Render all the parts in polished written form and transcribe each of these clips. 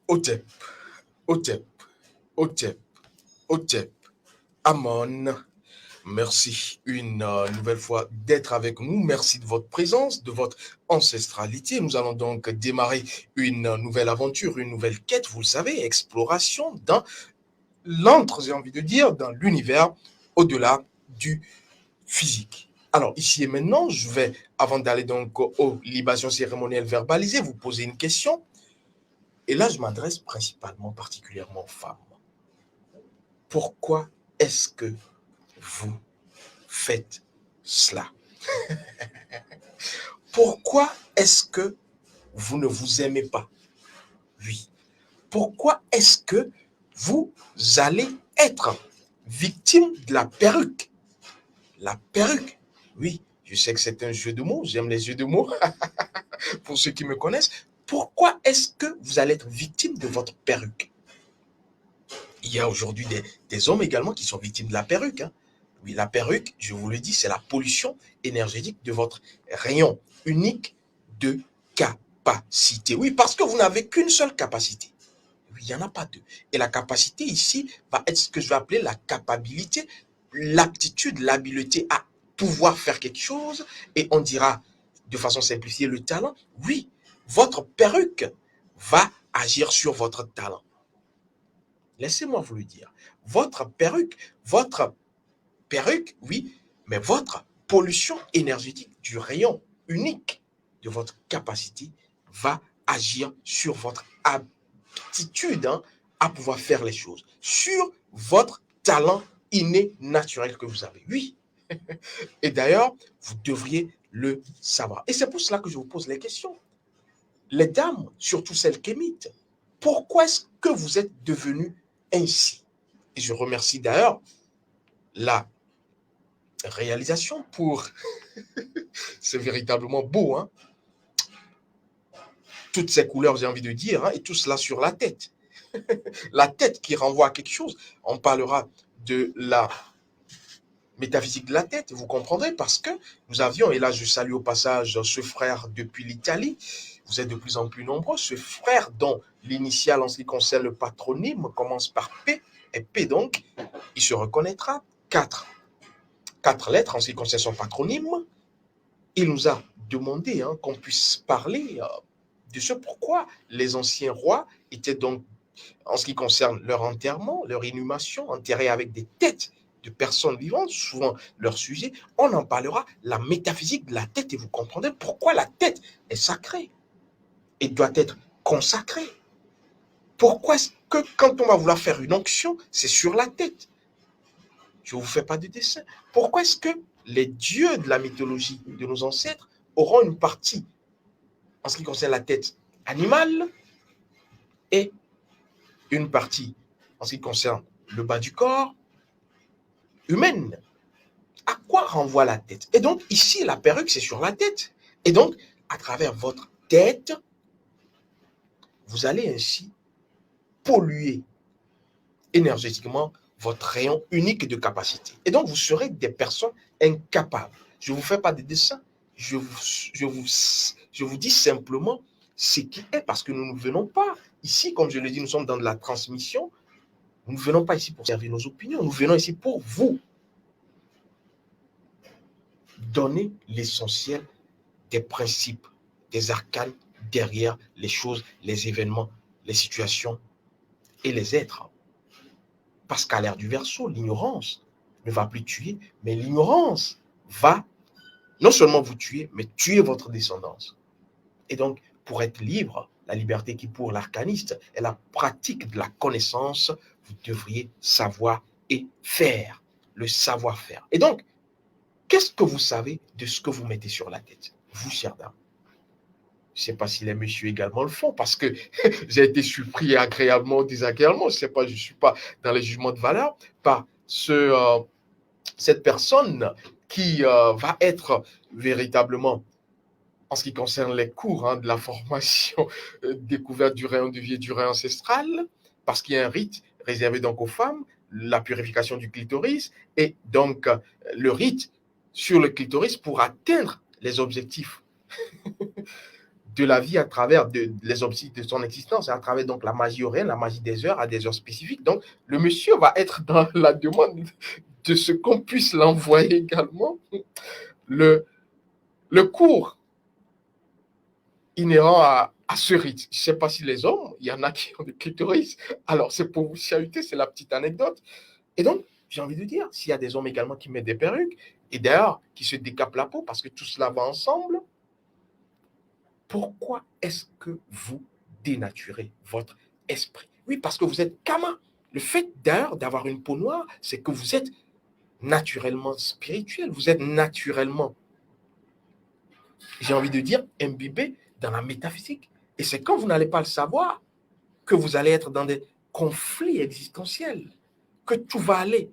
Otep, Otep, Otep, Otep, Amon. Merci une nouvelle fois d'être avec nous. Merci de votre présence, de votre ancestralité. Nous allons donc démarrer une nouvelle aventure, une nouvelle quête, vous le savez, exploration dans l'antre, j'ai envie de dire, dans l'univers au-delà du physique. Alors, ici et maintenant, je vais, avant d'aller donc aux libations cérémonielles verbalisées, vous poser une question. Et là, je m'adresse principalement, particulièrement aux femmes. Pourquoi est-ce que vous faites cela? Pourquoi est-ce que vous ne vous aimez pas? Oui. Pourquoi est-ce que vous allez être victime de la perruque? La perruque. Oui, je sais que c'est un jeu de mots, j'aime les jeux de mots, pour ceux qui me connaissent. Pourquoi est-ce que vous allez être victime de votre perruque? Il y a aujourd'hui des hommes également qui sont victimes de la perruque, hein. Oui, la perruque, je vous le dis, c'est la pollution énergétique de votre rayon unique de capacité. Oui, parce que vous n'avez qu'une seule capacité. Oui, il n'y en a pas deux. Et la capacité ici va être ce que je vais appeler la capacité, l'aptitude, l'habileté à pouvoir faire quelque chose. Et on dira de façon simplifiée le talent. Oui, votre perruque va agir sur votre talent. Laissez-moi vous le dire. Votre perruque, oui, mais votre pollution énergétique du rayon unique de votre capacité va agir sur votre aptitude, hein, à pouvoir faire les choses, sur votre talent inné naturel que vous avez. Oui. Et d'ailleurs, vous devriez le savoir. Et c'est pour cela que je vous pose les questions. Les dames, surtout celles qui émitent, pourquoi est-ce que vous êtes devenues ainsi? Et je remercie d'ailleurs la réalisation pour... C'est véritablement beau, hein? Toutes ces couleurs, j'ai envie de dire, hein, et tout cela sur la tête. La tête qui renvoie à quelque chose. On parlera de la métaphysique de la tête, vous comprendrez, parce que nous avions, et là je salue au passage ce frère depuis l'Italie, vous êtes de plus en plus nombreux, ce frère dont l'initiale en ce qui concerne le patronyme commence par P, et P donc, il se reconnaîtra, quatre lettres en ce qui concerne son patronyme. Il nous a demandé, hein, qu'on puisse parler de ce pourquoi les anciens rois étaient donc, en ce qui concerne leur enterrement, leur inhumation, enterrés avec des têtes de personnes vivantes, souvent leur sujet, on en parlera, la métaphysique de la tête, et vous comprendrez pourquoi la tête est sacrée et doit être consacrée. Pourquoi est-ce que quand on va vouloir faire une onction, c'est sur la tête? Je ne vous fais pas de dessin. Pourquoi est-ce que les dieux de la mythologie de nos ancêtres auront une partie, en ce qui concerne la tête, animale, et une partie, en ce qui concerne le bas du corps, humaine? À quoi renvoie la tête? Et donc, ici, la perruque, c'est sur la tête. Et donc, à travers votre tête, vous allez ainsi polluer énergétiquement votre rayon unique de capacité. Et donc, vous serez des personnes incapables. Je ne vous fais pas de dessin. Je vous dis simplement ce qui est, parce que nous ne venons pas ici, comme je le dis, nous sommes dans de la transmission. Nous ne venons pas ici pour servir nos opinions. Nous venons ici pour vous donner l'essentiel des principes, des arcanes derrière les choses, les événements, les situations et les êtres. Parce qu'à l'ère du Verseau, l'ignorance ne va plus tuer, mais l'ignorance va non seulement vous tuer, mais tuer votre descendance. Et donc, pour être libre, la liberté qui pour l'arcaniste est la pratique de la connaissance, vous devriez savoir et faire, le savoir-faire. Et donc, qu'est-ce que vous savez de ce que vous mettez sur la tête, vous, chère dame? Je ne sais pas si les messieurs également le font, parce que j'ai été surpris agréablement ou désagréablement. Je ne sais pas, je ne suis pas dans les jugements de valeur par cette personne qui va être véritablement, en ce qui concerne les cours, hein, de la formation découverte du rayon de vie et du rayon ancestral, parce qu'il y a un rite réservé donc aux femmes, la purification du clitoris, et donc le rite sur le clitoris pour atteindre les objectifs de la vie à travers les obstacles de son existence, et à travers donc la magie horaire, la magie des heures à des heures spécifiques. Donc, le monsieur va être dans la demande de ce qu'on puisse l'envoyer également le, le cours inhérent à ce rite. Je ne sais pas si les hommes, il y en a qui ont des clitoris. Alors, c'est pour vous chahuter, c'est la petite anecdote. Et donc, j'ai envie de dire, s'il y a des hommes également qui mettent des perruques, et d'ailleurs, qui se décapent la peau, parce que tout cela va ensemble, pourquoi est-ce que vous dénaturez votre esprit? Oui, parce que vous êtes kama. Le fait d'ailleurs d'avoir une peau noire, c'est que vous êtes naturellement spirituel, vous êtes naturellement, j'ai envie de dire, imbibé dans la métaphysique. Et c'est quand vous n'allez pas le savoir que vous allez être dans des conflits existentiels, que tout va aller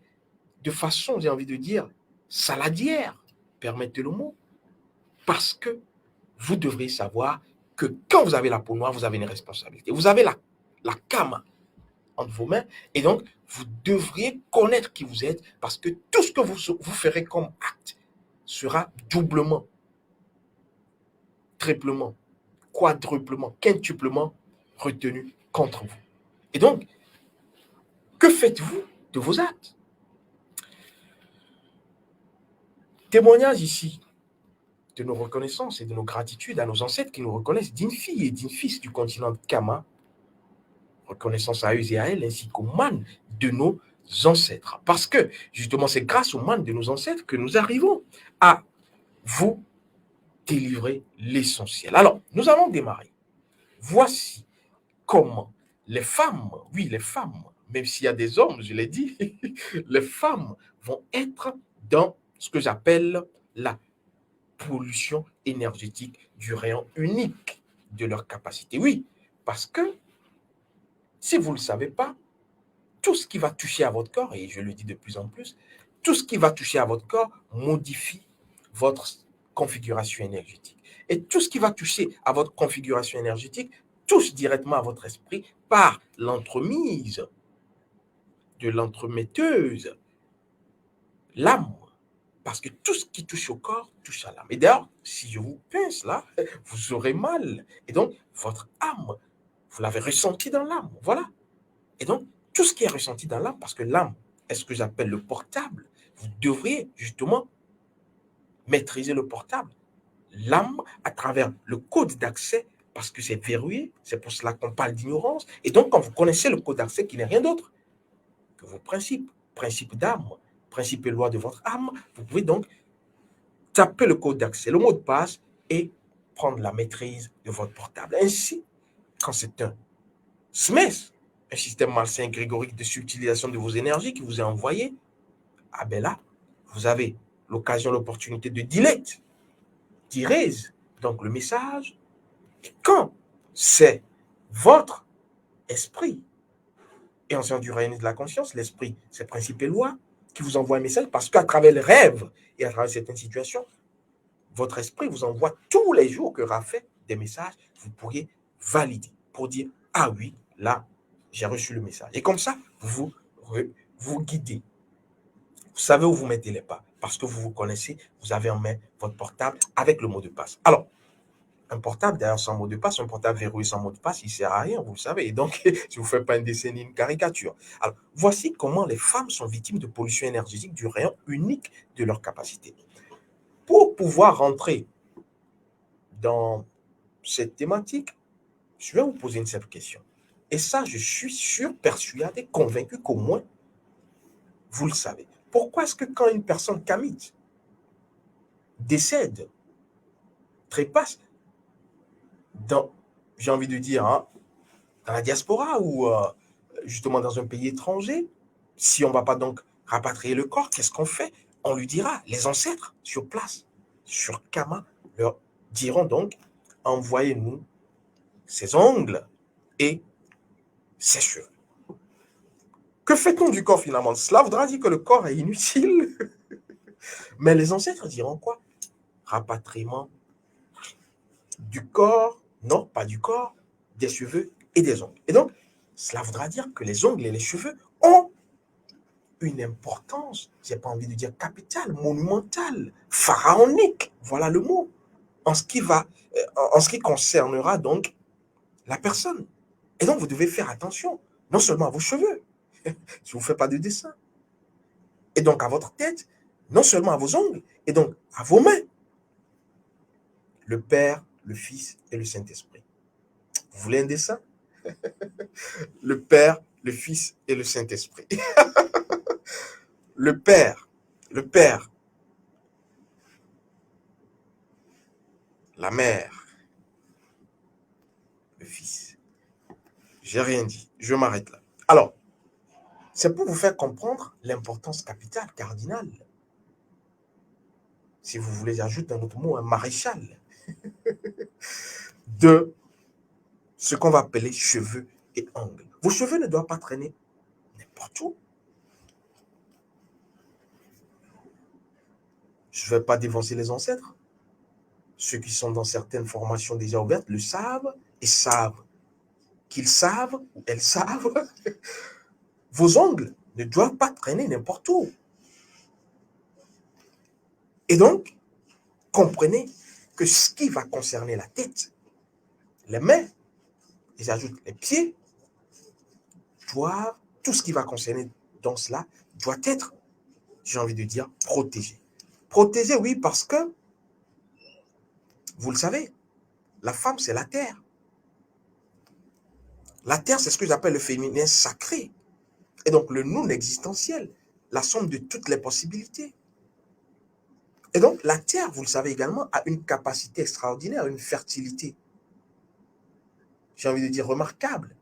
de façon, j'ai envie de dire, saladière, permettez le mot, parce que vous devriez savoir que quand vous avez la peau noire, vous avez une responsabilité. Vous avez la kama entre vos mains, et donc vous devriez connaître qui vous êtes, parce que tout ce que vous ferez comme acte sera doublement, triplement, quadruplement, quintuplement retenu contre vous. Et donc, que faites-vous de vos actes? Témoignage ici de nos reconnaissances et de nos gratitudes à nos ancêtres qui nous reconnaissent dignes filles et dignes fils du continent Kama. Reconnaissance à eux et à elles, ainsi qu'aux mânes de nos ancêtres. Parce que, justement, c'est grâce aux mânes de nos ancêtres que nous arrivons à vous délivrer l'essentiel. Alors, nous allons démarrer. Voici comment les femmes, oui, les femmes, même s'il y a des hommes, je l'ai dit, les femmes vont être dans ce que j'appelle la pollution énergétique du rayon unique de leur capacité. Oui, parce que si vous ne le savez pas, tout ce qui va toucher à votre corps, et je le dis de plus en plus, tout ce qui va toucher à votre corps modifie votre configuration énergétique. Et tout ce qui va toucher à votre configuration énergétique touche directement à votre esprit par l'entremise de l'entremetteuse, l'âme. Parce que tout ce qui touche au corps touche à l'âme. Et d'ailleurs, si je vous pince là, vous aurez mal. Et donc, votre âme, vous l'avez ressenti dans l'âme. Voilà. Et donc, tout ce qui est ressenti dans l'âme, parce que l'âme est ce que j'appelle le portable, vous devriez justement maîtriser le portable. L'âme, à travers le code d'accès, parce que c'est verrouillé, c'est pour cela qu'on parle d'ignorance. Et donc, quand vous connaissez le code d'accès qui n'est rien d'autre que vos principes d'âme, principes et lois de votre âme, vous pouvez donc taper le code d'accès, le mot de passe, et prendre la maîtrise de votre portable. Ainsi, quand c'est un SMES, un système malsain grégorique de subtilisation de vos énergies qui vous est envoyé, ah ben là, vous avez l'occasion, l'opportunité de delete, d'erase, donc le message. Et quand c'est votre esprit, et en science du rayonnement de la conscience, l'esprit, c'est principe et loi, qui vous envoie un message, parce qu'à travers le rêve et à travers certaines situations, votre esprit vous envoie tous les jours que fait des messages, vous pourriez valider pour dire, ah oui, là, j'ai reçu le message. Et comme ça, vous guidez. Vous savez où vous mettez les pas, parce que vous vous connaissez, vous avez en main votre portable avec le mot de passe. Alors, un portable, d'ailleurs, sans mot de passe, un portable verrouillé sans mot de passe, il ne sert à rien, vous le savez. Et donc, je ne vous fais pas une dessin, une caricature. Alors, voici comment les femmes sont victimes de pollution énergétique du rayon unique de leur capacité. Pour pouvoir rentrer dans cette thématique, je vais vous poser une simple question. Et ça, je suis sûr, persuadé, convaincu qu'au moins, vous le savez. Pourquoi est-ce que quand une personne kamite décède, trépasse, j'ai envie de dire, hein, dans la diaspora ou justement dans un pays étranger, si on ne va pas donc rapatrier le corps, qu'est-ce qu'on fait? On lui dira, les ancêtres sur place, sur Kama, leur diront donc, envoyez-nous ses ongles et ses cheveux. Que fait-on du corps finalement? Cela voudra dire que le corps est inutile. Mais les ancêtres diront quoi? Rapatriement du corps, non, pas du corps, des cheveux et des ongles. Et donc, cela voudra dire que les ongles et les cheveux ont une importance, j'ai pas envie de dire capitale, monumentale, pharaonique, voilà le mot. en ce qui va, en ce qui concernera donc la personne. Et donc, vous devez faire attention, non seulement à vos cheveux, si vous ne faites pas de dessin, et donc à votre tête, non seulement à vos ongles, et donc à vos mains. Le Père, le Fils et le Saint-Esprit. Vous voulez un dessin? Le Père, le Fils et le Saint-Esprit. Le Père, le Père, la mère, le Fils. J'ai rien dit, je m'arrête là. Alors, c'est pour vous faire comprendre l'importance capitale, cardinale. Si vous voulez, j'ajoute un autre mot, un maréchal, de ce qu'on va appeler cheveux et ongles. Vos cheveux ne doivent pas traîner n'importe où. Je ne vais pas dévancer les ancêtres. Ceux qui sont dans certaines formations déjà ouvertes le savent et savent qu'ils savent ou elles savent. Vos ongles ne doivent pas traîner n'importe où. Et donc, comprenez que ce qui va concerner la tête, les mains, et j'ajoute les pieds, doivent, tout ce qui va concerner dans cela doit être, j'ai envie de dire, protégé. Protégé, oui, parce que, vous le savez, la femme, c'est la terre. La terre, c'est ce que j'appelle le féminin sacré. Et donc, le nous existentiel, la somme de toutes les possibilités. Et donc, la terre, vous le savez également, a une capacité extraordinaire, une fertilité. J'ai envie de dire remarquable.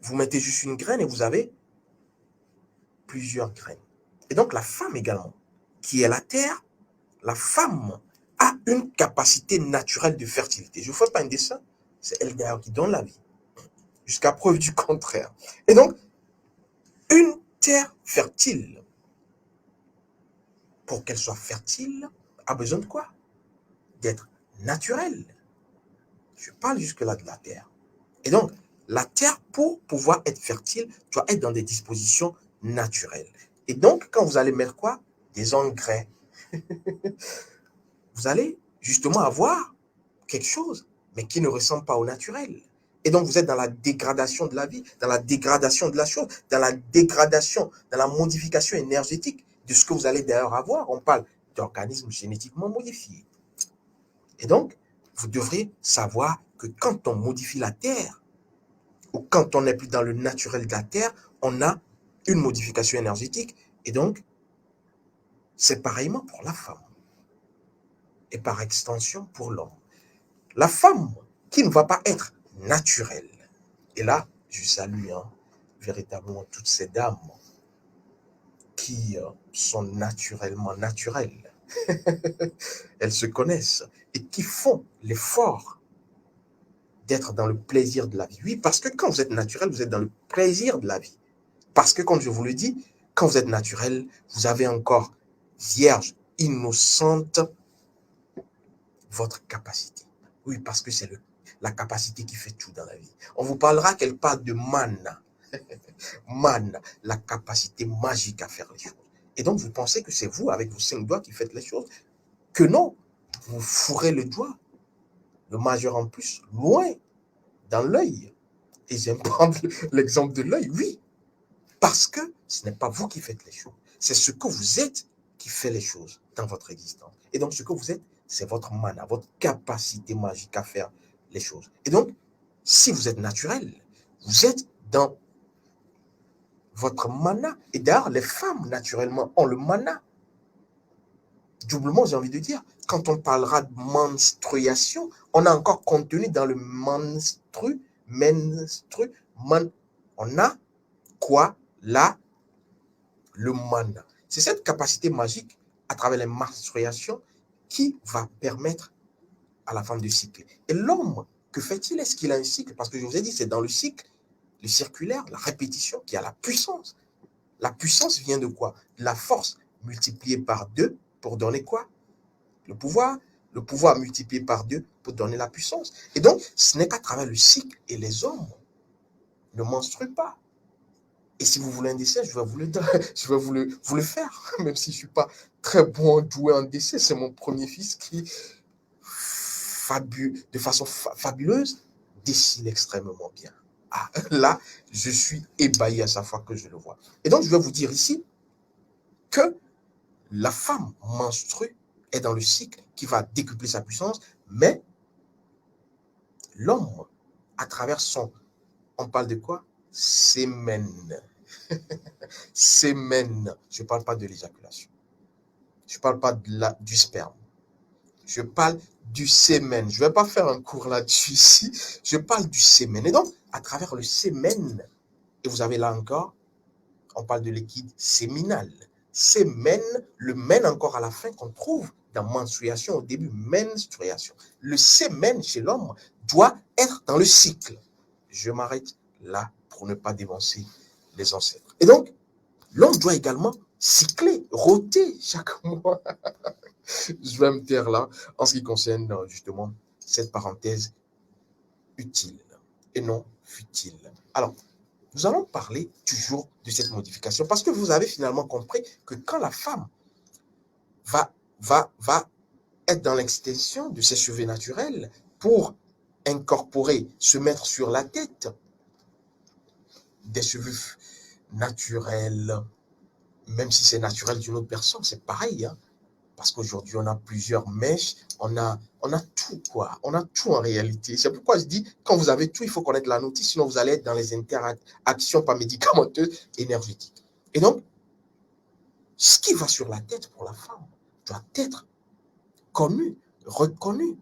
Vous mettez juste une graine et vous avez plusieurs graines. Et donc, la femme également, qui est la terre, la femme a une capacité naturelle de fertilité. Je ne vous fais pas un dessin, c'est elle d'ailleurs qui donne la vie, jusqu'à preuve du contraire. Et donc, une terre fertile, pour qu'elle soit fertile, a besoin de quoi? D'être naturelle. Je parle jusque-là de la terre. Et donc, la terre, pour pouvoir être fertile, doit être dans des dispositions naturelles. Et donc, quand vous allez mettre quoi? Des engrais. Vous allez justement avoir quelque chose, mais qui ne ressemble pas au naturel. Et donc, vous êtes dans la dégradation de la vie, dans la dégradation de la chose, dans la dégradation, dans la modification énergétique de ce que vous allez d'ailleurs avoir. On parle d'organismes génétiquement modifiés. Et donc, vous devrez savoir que quand on modifie la terre, ou quand on n'est plus dans le naturel de la terre, on a une modification énergétique. Et donc, c'est pareillement pour la femme. Et par extension pour l'homme. La femme qui ne va pas être naturelle. Et là, je salue véritablement toutes ces dames qui sont naturellement naturelles. Elles se connaissent et qui font l'effort d'être dans le plaisir de la vie. Oui, parce que quand vous êtes naturel, vous êtes dans le plaisir de la vie. Parce que, comme je vous le dis, quand vous êtes naturel, vous avez encore vierge, innocente, votre capacité. Oui, parce que c'est la capacité qui fait tout dans la vie. On vous parlera quelque part de mana. Man, la capacité magique à faire les choses. Et donc, vous pensez que c'est vous, avec vos 5 doigts, qui faites les choses. Que non, vous fourrez le doigt, le majeur en plus, loin, dans l'œil. Et j'aime prendre l'exemple de l'œil, oui. Parce que ce n'est pas vous qui faites les choses. C'est ce que vous êtes qui fait les choses dans votre existence. Et donc, ce que vous êtes, c'est votre mana, votre capacité magique à faire les choses. Et donc, si vous êtes naturel, vous êtes dans votre mana. Et d'ailleurs, les femmes, naturellement, ont le mana. Doublement, j'ai envie de dire. Quand on parlera de menstruation, on a encore contenu dans le on a quoi? Là, le mana. C'est cette capacité magique, à travers les menstruations, qui va permettre à la femme de cycler. Et l'homme, que fait-il? Est-ce qu'il a un cycle? Parce que je vous ai dit, c'est dans le cycle, le circulaire, la répétition, qui a la puissance. La puissance vient de quoi? De la force multipliée par 2 pour donner quoi? Le pouvoir. Le pouvoir multiplié par 2 pour donner la puissance. Et donc, ce n'est qu'à travers le cycle. Et les hommes ne menstruent pas. Et si vous voulez un dessin, je vais vous le, je vais vous le faire. Même si je ne suis pas très bon doué en dessin, c'est mon premier fils qui de façon fabuleuse, dessine extrêmement bien. Ah, là, je suis ébahi à chaque fois que je le vois. Et donc, je vais vous dire ici que la femme menstrue est dans le cycle qui va décupler sa puissance, mais l'homme, à travers son, on parle de quoi? Sémen. Sémen. Je ne parle pas de l'éjaculation. Je ne parle pas du sperme. Je parle du sémen. Je ne vais pas faire un cours là-dessus ici. Je parle du sémen. Et donc, à travers le sémen, et vous avez là encore, on parle de liquide séminal. Sémen, le men encore à la fin qu'on trouve dans menstruation au début, menstruation. Le sémen chez l'homme doit être dans le cycle. Je m'arrête là pour ne pas dévancer les ancêtres. Et donc, l'homme doit également cycler, rôter chaque mois. Je vais me taire là en ce qui concerne justement cette parenthèse utile et non futile. Alors, nous allons parler toujours de cette modification parce que vous avez finalement compris que quand la femme va être dans l'extension de ses cheveux naturels pour incorporer, se mettre sur la tête des cheveux naturels, même si c'est naturel d'une autre personne, c'est pareil, hein? Parce qu'aujourd'hui, on a plusieurs mèches, on a tout, quoi. On a tout en réalité. C'est pourquoi je dis, quand vous avez tout, il faut connaître la notice, sinon vous allez être dans les interactions pas médicamenteuses énergétiques. Et donc, ce qui va sur la tête pour la femme doit être connu, reconnu,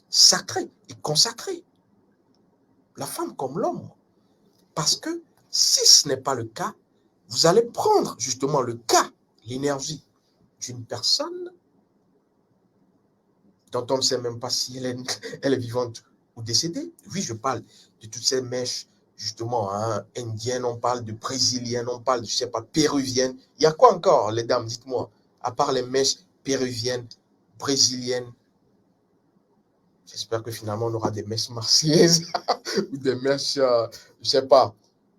sacré et consacré. La femme comme l'homme. Parce que si ce n'est pas le cas, vous allez prendre justement le cas, l'énergie d'une personne dont on ne sait même pas si elle est vivante ou décédée. Oui, je parle de toutes ces mèches, justement, hein, indiennes, on parle de brésiliennes, on parle de, je ne sais pas, péruviennes. Il y a quoi encore, les dames, dites-moi, à part les mèches péruviennes, brésiliennes? J'espère que finalement, on aura des mèches marseillaises ou des mèches, je ne sais pas,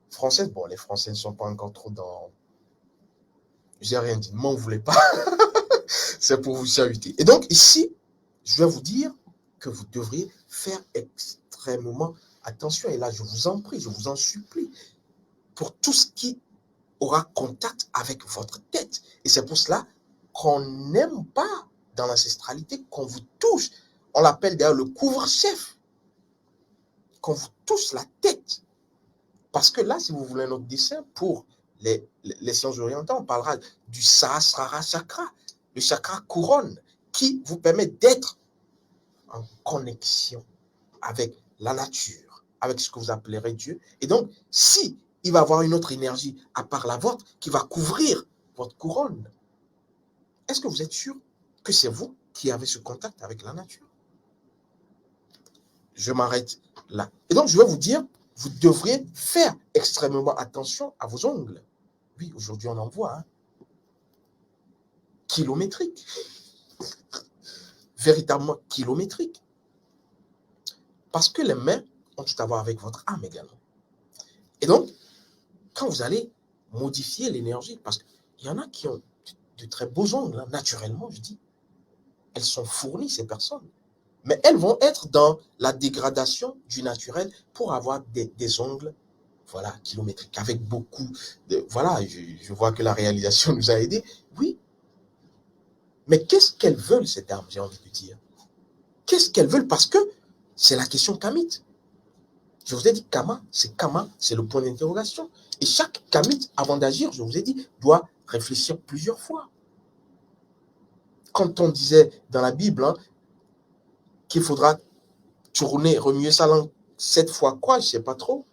françaises. Bon, les Français ne sont pas encore trop dans... J'ai rien dit, ne m'en voulez pas. C'est pour vous chahuter. Et donc, ici, je vais vous dire que vous devriez faire extrêmement attention. Et là, je vous en prie, je vous en supplie, pour tout ce qui aura contact avec votre tête. Et c'est pour cela qu'on n'aime pas dans l'ancestralité qu'on vous touche. On l'appelle d'ailleurs le couvre-chef. Qu'on vous touche la tête. Parce que là, si vous voulez un autre dessin, pour les sciences orientales, on parlera du Sahasrara Chakra, le chakra couronne, qui vous permet d'être en connexion avec la nature, avec ce que vous appellerez Dieu. Et donc, si il va y avoir une autre énergie à part la vôtre qui va couvrir votre couronne, est-ce que vous êtes sûr que c'est vous qui avez ce contact avec la nature? Je m'arrête là. Et donc, je vais vous dire, vous devriez faire extrêmement attention à vos ongles. Oui, aujourd'hui, on en voit, hein, kilométriques, véritablement kilométriques. Parce que les mains ont tout à voir avec votre âme également. Et donc, quand vous allez modifier l'énergie, parce qu'il y en a qui ont de très beaux ongles, hein, naturellement, je dis, elles sont fournies, ces personnes. Mais elles vont être dans la dégradation du naturel pour avoir des ongles, voilà, kilométriques, avec beaucoup de... Voilà, je vois que la réalisation nous a aidés. Oui, mais qu'est-ce qu'elles veulent, ces dames, j'ai envie de dire? Qu'est-ce qu'elles veulent? Parce que c'est la question kamite. Je vous ai dit Kama, c'est le point d'interrogation. Et chaque kamite, avant d'agir, je vous ai dit, doit réfléchir plusieurs fois. Quand on disait dans la Bible, hein, qu'il faudra tourner, remuer sa langue 7 fois quoi, je ne sais pas trop.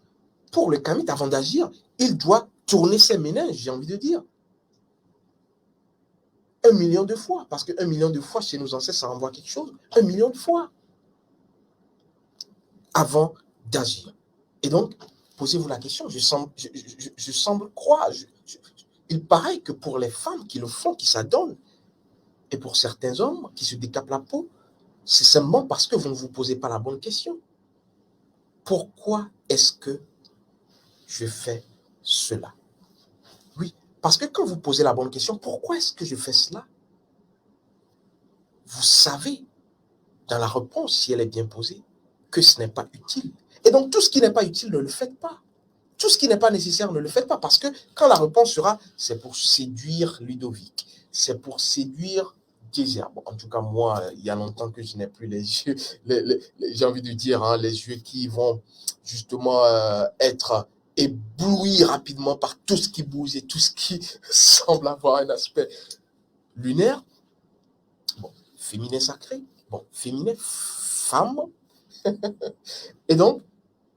Pour le kamite, avant d'agir, il doit tourner ses méninges, j'ai envie de dire. 1 million de fois, parce que 1 million de fois, chez nos ancêtres, ça envoie quelque chose. 1 million de fois avant d'agir. Et donc, posez-vous la question, je semble croire, il paraît que pour les femmes qui le font, qui s'adonnent, et pour certains hommes qui se décapent la peau, c'est seulement parce que vous ne vous posez pas la bonne question. Pourquoi est-ce que je fais cela? Oui, parce que quand vous posez la bonne question, pourquoi est-ce que je fais cela? Vous savez dans la réponse, si elle est bien posée, que ce n'est pas utile. Et donc, tout ce qui n'est pas utile, ne le faites pas. Tout ce qui n'est pas nécessaire, ne le faites pas. Parce que quand la réponse sera, c'est pour séduire Ludovic, c'est pour séduire Désir. Bon, en tout cas, moi, il y a longtemps que je n'ai plus les yeux, j'ai envie de dire, hein, les yeux qui vont justement être éblouis rapidement par tout ce qui bouge et tout ce qui semble avoir un aspect lunaire. Bon, féminin sacré, bon, féminin, femme. Et donc,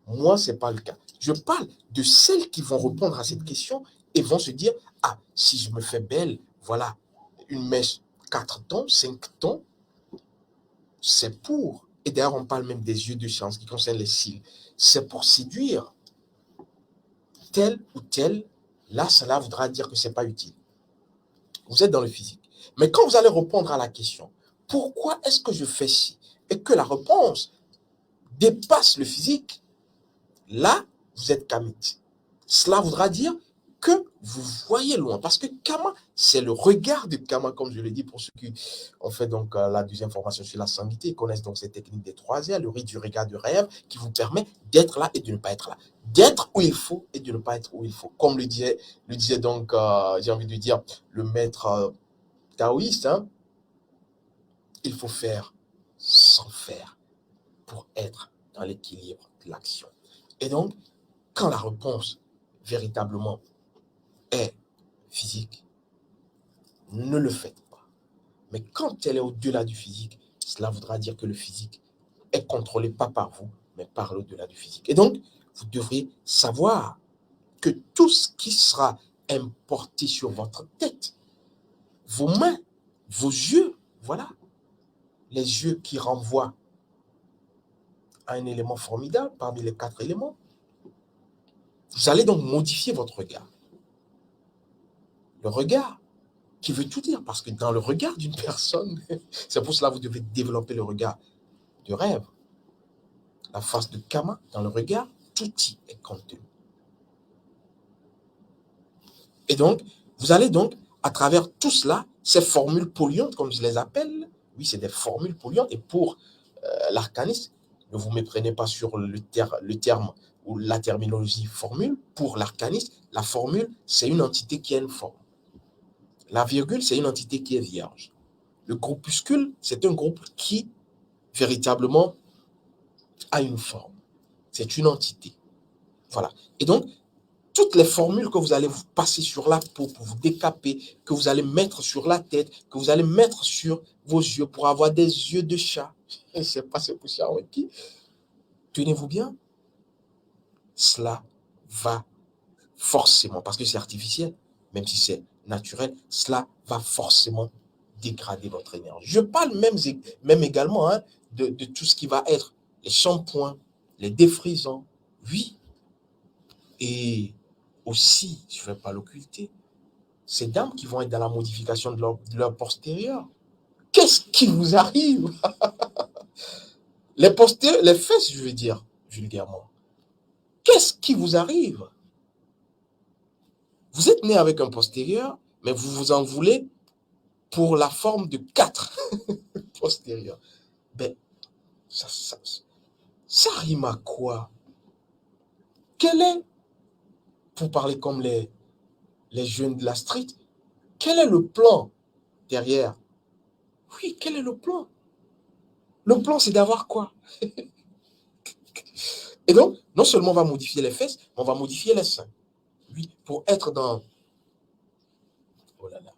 moi, ce n'est pas le cas. Je parle de celles qui vont répondre à cette question et vont se dire, ah, si je me fais belle, voilà, une mèche 4 tons, 5 tons, c'est pour, et d'ailleurs on parle même des yeux de chance qui concernent les cils, c'est pour séduire tel ou tel, là, cela voudra dire que ce n'est pas utile. Vous êtes dans le physique. Mais quand vous allez répondre à la question, pourquoi est-ce que je fais ci, et que la réponse dépasse le physique, là, vous êtes kamite. Cela voudra dire que vous voyez loin. Parce que Kama, c'est le regard de Kama, comme je l'ai dit pour ceux qui ont fait donc la deuxième formation sur la sanguité, connaissent donc ces techniques des 3 R, le rythme du regard de rêve, qui vous permet d'être là et de ne pas être là. D'être où il faut et de ne pas être où il faut. Comme le disait donc, j'ai envie de dire, le maître taoïste, hein, il faut faire sans faire pour être dans l'équilibre de l'action. Et donc, quand la réponse véritablement est physique, ne le faites pas. Mais quand elle est au-delà du physique, cela voudra dire que le physique est contrôlé pas par vous, mais par l'au-delà du physique. Et donc, vous devrez savoir que tout ce qui sera importé sur votre tête, vos mains, vos yeux, voilà, les yeux qui renvoient à un élément formidable parmi les 4 éléments, vous allez donc modifier votre regard. Le regard qui veut tout dire, parce que dans le regard d'une personne, c'est pour cela que vous devez développer le regard de rêve. La face de Kama, dans le regard, tout y est contenu. Et donc, vous allez donc, à travers tout cela, ces formules polluantes, comme je les appelle, oui, c'est des formules polluantes, et pour l'arcaniste, ne vous méprenez pas sur le terme ou la terminologie formule. Pour l'arcaniste, la formule, c'est une entité qui a une forme. La virgule, c'est une entité qui est vierge. Le groupuscule, c'est un groupe qui, véritablement, a une forme. C'est une entité. Voilà. Et donc, toutes les formules que vous allez vous passer sur la peau pour vous décaper, que vous allez mettre sur la tête, que vous allez mettre sur vos yeux pour avoir des yeux de chat. Je ne sais pas si c'est possible avec qui. Tenez-vous bien. Cela va forcément, parce que c'est artificiel, même si c'est naturel, cela va forcément dégrader votre énergie. Je parle même également de tout ce qui va être les shampoings, les défrisants, oui, et aussi, je ne vais pas l'occulter, ces dames qui vont être dans la modification de leur postérieur. Qu'est-ce qui vous arrive? Les postérieurs, les fesses, je veux dire, vulgairement. Qu'est-ce qui vous arrive? Vous êtes né avec un postérieur, mais vous vous en voulez pour la forme de 4 postérieurs. Ben, ça rime à quoi? Quel est, pour parler comme les jeunes de la street, quel est le plan derrière? Oui, quel est le plan? Le plan, c'est d'avoir quoi? Et donc, non seulement on va modifier les fesses, mais on va modifier les seins. Oui, pour être dans... Oh là là.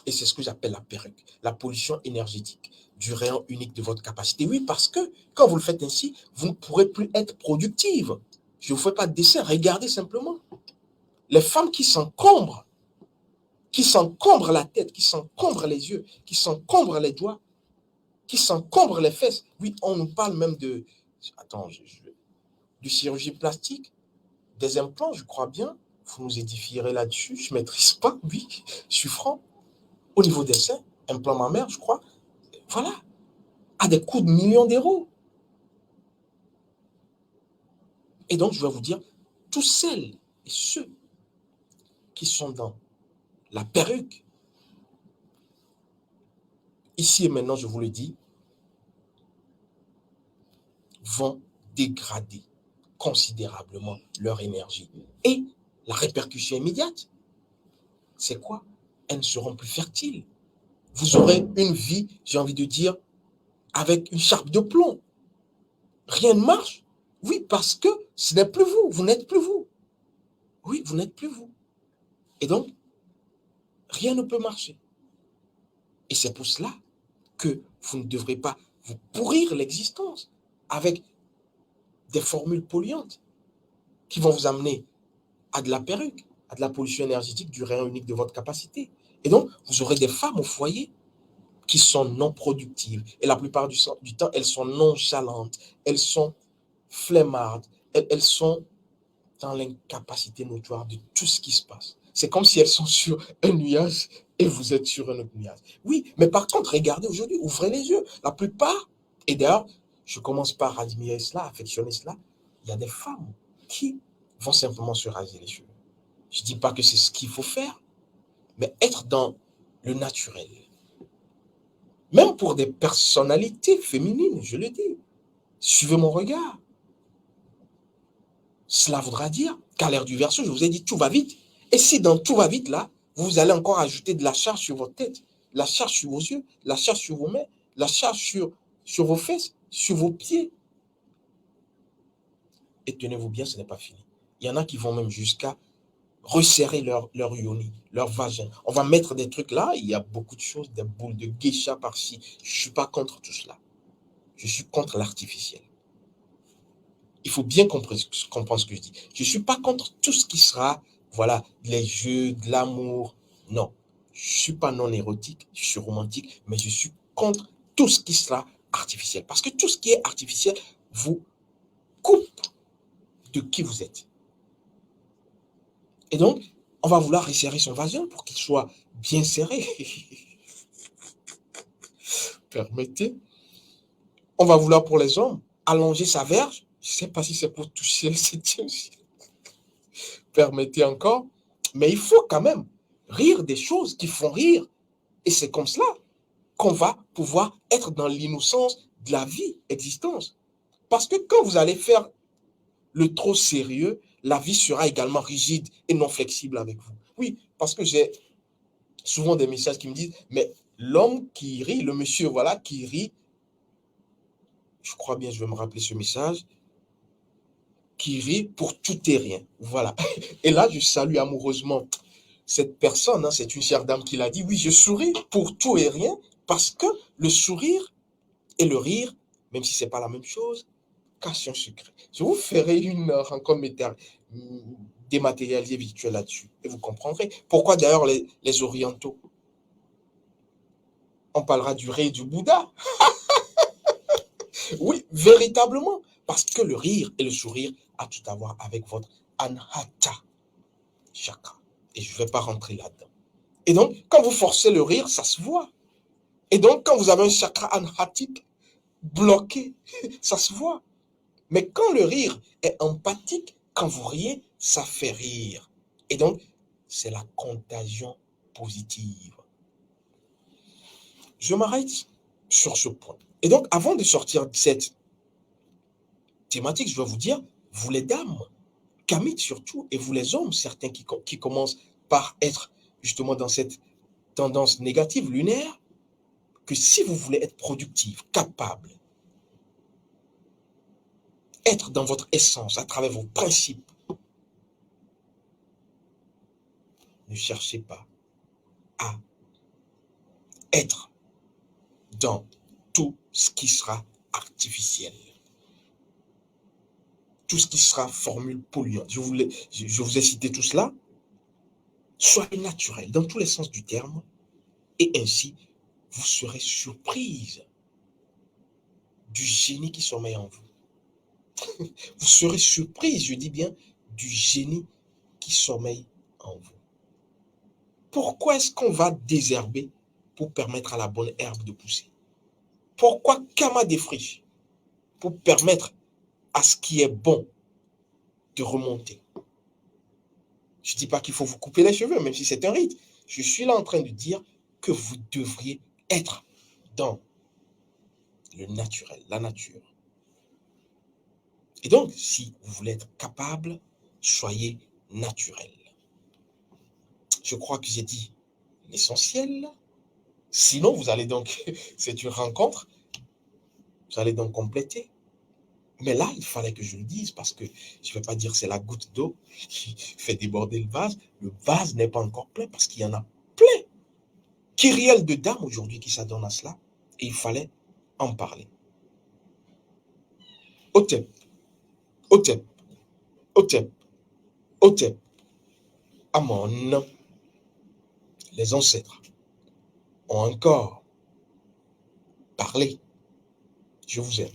Et c'est ce que j'appelle la perruque, la pollution énergétique du rayon unique de votre capacité. Oui, parce que quand vous le faites ainsi, vous ne pourrez plus être productive. Je ne vous fais pas de dessin, regardez simplement. Les femmes qui s'encombrent la tête, qui s'encombrent les yeux, qui s'encombrent les doigts, qui s'encombrent les fesses. Oui, on nous parle même de... Attends, du chirurgie plastique, des implants, je crois bien. Vous nous édifierez là-dessus. Je ne maîtrise pas, oui, je suis franc. Au niveau des seins, implant mammaire, je crois. Voilà, à des coûts de millions d'euros. Et donc, je vais vous dire, tous celles et ceux qui sont dans la perruque, ici et maintenant, je vous le dis, vont dégrader considérablement leur énergie. Et la répercussion immédiate, c'est quoi? Elles ne seront plus fertiles. Vous aurez une vie, j'ai envie de dire, avec une charpe de plomb. Rien ne marche. Oui, parce que ce n'est plus vous, vous n'êtes plus vous. Oui, vous n'êtes plus vous. Et donc, rien ne peut marcher. Et c'est pour cela que vous ne devrez pas vous pourrir l'existence avec des formules polluantes qui vont vous amener à de la perruque, à de la pollution énergétique du rayon unique de votre capacité. Et donc, vous aurez des femmes au foyer qui sont non productives. Et la plupart du temps, elles sont nonchalantes, elles sont flemmardes, elles sont dans l'incapacité notoire de tout ce qui se passe. C'est comme si elles sont sur un nuage et vous êtes sur un autre nuage. Oui, mais par contre, regardez aujourd'hui, ouvrez les yeux. La plupart, et d'ailleurs, je commence par admirer cela, affectionner cela, il y a des femmes qui vont simplement se raser les cheveux. Je ne dis pas que c'est ce qu'il faut faire, mais être dans le naturel. Même pour des personnalités féminines, je le dis. Suivez mon regard. Cela voudra dire qu'à l'ère du Verseau, je vous ai dit tout va vite. Et si dans tout va vite, là, vous allez encore ajouter de la charge sur votre tête, la charge sur vos yeux, la charge sur vos mains, la charge sur vos fesses, sur vos pieds. Et tenez-vous bien, ce n'est pas fini. Il y en a qui vont même jusqu'à resserrer leur yoni, leur vagin. On va mettre des trucs là, il y a beaucoup de choses, des boules de geisha par-ci. Je ne suis pas contre tout cela. Je suis contre l'artificiel. Il faut bien comprendre ce que je dis. Je ne suis pas contre tout ce qui sera, voilà, les jeux, de l'amour. Non, je ne suis pas non érotique, je suis romantique, mais je suis contre tout ce qui sera artificiel. Parce que tout ce qui est artificiel vous coupe de qui vous êtes. Et donc, on va vouloir resserrer son vagin pour qu'il soit bien serré. Permettez. On va vouloir pour les hommes allonger sa verge. Je ne sais pas si c'est pour toucher le septième ciel. Permettez encore. Mais il faut quand même rire des choses qui font rire. Et c'est comme cela qu'on va pouvoir être dans l'innocence de la vie, existence. Parce que quand vous allez faire le trop sérieux, la vie sera également rigide et non flexible avec vous. Oui, parce que j'ai souvent des messages qui me disent, mais l'homme qui rit, le monsieur, voilà, qui rit, je crois bien, je vais me rappeler ce message, qui rit pour tout et rien. Voilà. Et là, je salue amoureusement cette personne, hein, c'est une chère dame qui l'a dit, oui, je souris pour tout et rien, parce que le sourire et le rire, même si ce n'est pas la même chose, cache un secret. Je vous ferai une rencontre dématérialisée virtuelle là-dessus, et vous comprendrez. Pourquoi d'ailleurs les orientaux, on parlera du rire du Bouddha. Oui, véritablement, parce que le rire et le sourire a tout à voir avec votre anahata chakra. Et je ne vais pas rentrer là-dedans. Et donc, quand vous forcez le rire, ça se voit. Et donc, quand vous avez un chakra anahatique bloqué, ça se voit. Mais quand le rire est empathique, quand vous riez, ça fait rire. Et donc, c'est la contagion positive. Je m'arrête sur ce point. Et donc, avant de sortir de cette thématique, je dois vous dire, vous les dames, kamites surtout, et vous les hommes, certains qui commencent par être justement dans cette tendance négative lunaire, que si vous voulez être productif, capable, être dans votre essence à travers vos principes, ne cherchez pas à être dans tout ce qui sera artificiel, tout ce qui sera formule polluante. Je vous ai cité tout cela. Soyez naturel dans tous les sens du terme et ainsi vous serez surprise du génie qui sommeille en vous. Vous serez surprise, je dis bien, du génie qui sommeille en vous. Pourquoi est-ce qu'on va désherber pour permettre à la bonne herbe de pousser? Pourquoi Kama défriche? Pour permettre à ce qui est bon de remonter. Je ne dis pas qu'il faut vous couper les cheveux, même si c'est un rite. Je suis là en train de dire que vous devriez être dans le naturel, la nature. Et donc, si vous voulez être capable, soyez naturel. Je crois que j'ai dit l'essentiel. Sinon, vous allez donc, c'est une rencontre, vous allez donc compléter. Mais là, il fallait que je le dise parce que je ne vais pas dire c'est la goutte d'eau qui fait déborder le vase. Le vase n'est pas encore plein parce qu'il y en a plein. Kyrielle de dames aujourd'hui qui s'adonnent à cela. Et il fallait en parler. Otep, Otep, Otep, Otep. Amon, les ancêtres ont encore parlé. Je vous aime.